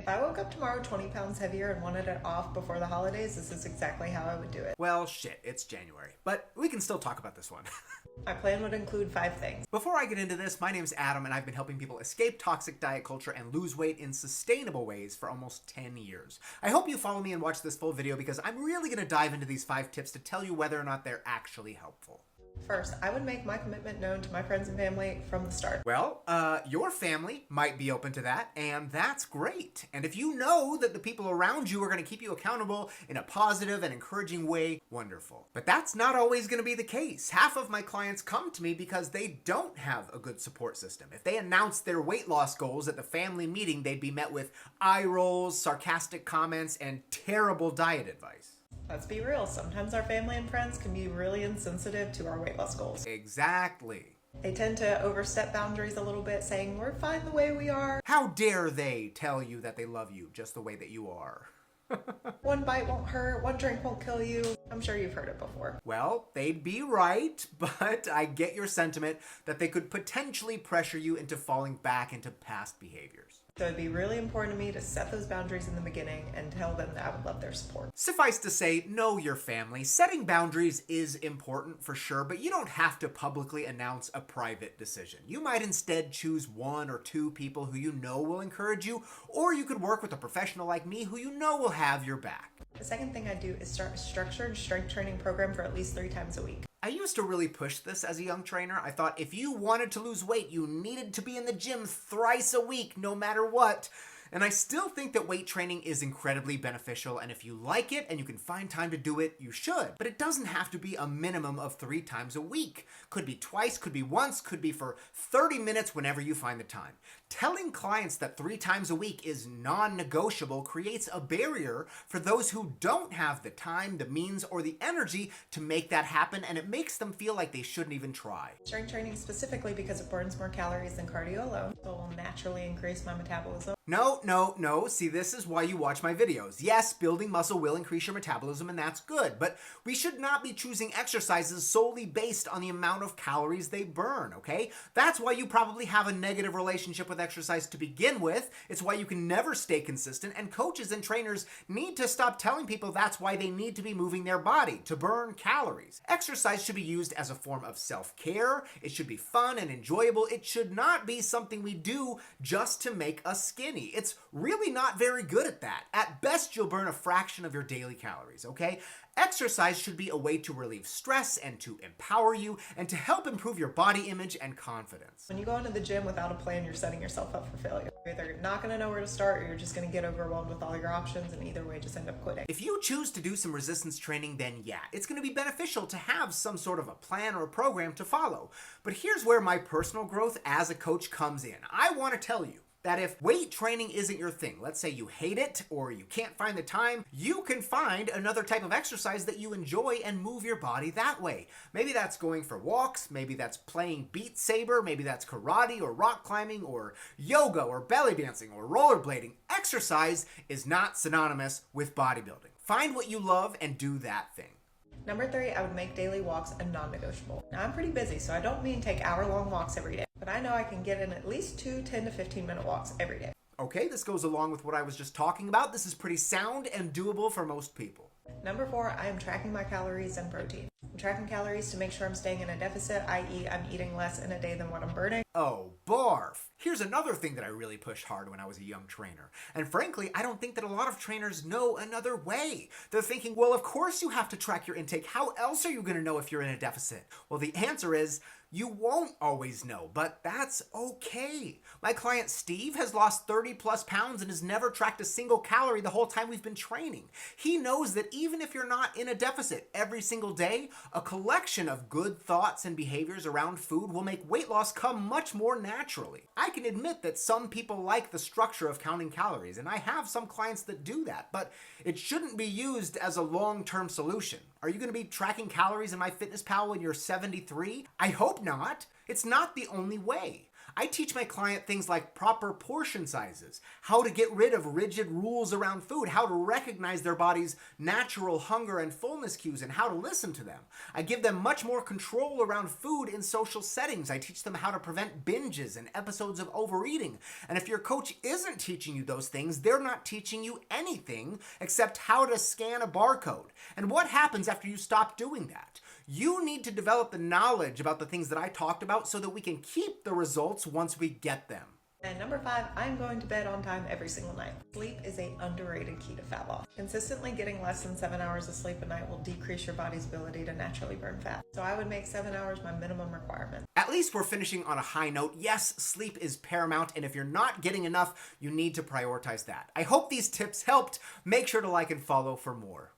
If I woke up tomorrow 20 pounds heavier and wanted it off before the holidays, this is exactly how I would do it. Well, shit, it's January, but we can still talk about this one. My plan would include 5 things. Before I get into this, my name's Adam, and I've been helping people escape toxic diet culture and lose weight in sustainable ways for almost 10 years. I hope you follow me and watch this full video because I'm really going to dive into these 5 tips to tell you whether or not they're actually helpful. First, I would make my commitment known to my friends and family from the start. Well, your family might be open to that, and that's great. And if you know that the people around you are going to keep you accountable in a positive and encouraging way, wonderful. But that's not always going to be the case. Half of my clients come to me because they don't have a good support system. If they announced their weight loss goals at the family meeting, they'd be met with eye rolls, sarcastic comments, and terrible diet advice. Let's be real, sometimes our family and friends can be really insensitive to our weight loss goals. Exactly. They tend to overstep boundaries a little bit, saying, we're fine the way we are. How dare they tell you that they love you just the way that you are? One bite won't hurt, one drink won't kill you. I'm sure you've heard it before. Well, they'd be right, but I get your sentiment that they could potentially pressure you into falling back into past behaviors. So it'd be really important to me to set those boundaries in the beginning and tell them that I would love their support. Suffice to say, know your family. Setting boundaries is important for sure, but you don't have to publicly announce a private decision. You might instead choose 1 or 2 people who you know will encourage you, or you could work with a professional like me who you know will have your back. The second thing I do is start a structured strength training program for at least 3 times a week. I used to really push this as a young trainer. I thought if you wanted to lose weight, you needed to be in the gym thrice a week, no matter what. And I still think that weight training is incredibly beneficial, and if you like it and you can find time to do it, you should. But it doesn't have to be a minimum of 3 times a week. Could be twice, could be once, could be for 30 minutes whenever you find the time. Telling clients that 3 times a week is non-negotiable creates a barrier for those who don't have the time, the means, or the energy to make that happen, and it makes them feel like they shouldn't even try. Strength training specifically because it burns more calories than cardio alone, so it will naturally increase my metabolism. No. See, this is why you watch my videos. Yes, building muscle will increase your metabolism, and that's good, but we should not be choosing exercises solely based on the amount of calories they burn, okay? That's why you probably have a negative relationship with exercise to begin with. It's why you can never stay consistent, and coaches and trainers need to stop telling people that's why they need to be moving their body, to burn calories. Exercise should be used as a form of self-care. It should be fun and enjoyable. It should not be something we do just to make us skinny. It's really not very good at that. At best, you'll burn a fraction of your daily calories, okay? Exercise should be a way to relieve stress and to empower you and to help improve your body image and confidence. When you go into the gym without a plan, you're setting yourself up for failure. You're either not going to know where to start or you're just going to get overwhelmed with all your options, and either way, just end up quitting. If you choose to do some resistance training, then yeah, it's going to be beneficial to have some sort of a plan or a program to follow. But here's where my personal growth as a coach comes in. I want to tell you that if weight training isn't your thing, let's say you hate it or you can't find the time, you can find another type of exercise that you enjoy and move your body that way. Maybe that's going for walks, maybe that's playing Beat Saber, maybe that's karate or rock climbing or yoga or belly dancing or rollerblading. Exercise is not synonymous with bodybuilding. Find what you love and do that thing. Number 3, I would make daily walks a non-negotiable. Now, I'm pretty busy, so I don't mean take hour-long walks every day, but I know I can get in at least 2 10 to 15-minute walks every day. Okay, this goes along with what I was just talking about. This is pretty sound and doable for most people. Number 4, I am tracking my calories and protein. I'm tracking calories to make sure I'm staying in a deficit, i.e. I'm eating less in a day than what I'm burning. Oh, barf. Here's another thing that I really pushed hard when I was a young trainer. And frankly, I don't think that a lot of trainers know another way. They're thinking, well, of course you have to track your intake. How else are you going to know if you're in a deficit? Well, the answer is, you won't always know, but that's okay. My client Steve has lost 30 plus pounds and has never tracked a single calorie the whole time we've been training. He knows that even if you're not in a deficit every single day, a collection of good thoughts and behaviors around food will make weight loss come much more naturally. I can admit that some people like the structure of counting calories, and I have some clients that do that, but it shouldn't be used as a long-term solution. Are you going to be tracking calories in MyFitnessPal when you're 73? I hope not. It's not the only way. I teach my client things like proper portion sizes, how to get rid of rigid rules around food, how to recognize their body's natural hunger and fullness cues, and how to listen to them. I give them much more control around food in social settings. I teach them how to prevent binges and episodes of overeating. And if your coach isn't teaching you those things, they're not teaching you anything except how to scan a barcode. And what happens after you stop doing that? You need to develop the knowledge about the things that I talked about so that we can keep the results once we get them. And number 5, I'm going to bed on time every single night. Sleep is an underrated key to fat loss. Consistently getting less than 7 hours of sleep a night will decrease your body's ability to naturally burn fat. So I would make 7 hours my minimum requirement. At least we're finishing on a high note. Yes, sleep is paramount, and if you're not getting enough, you need to prioritize that. I hope these tips helped. Make sure to like and follow for more.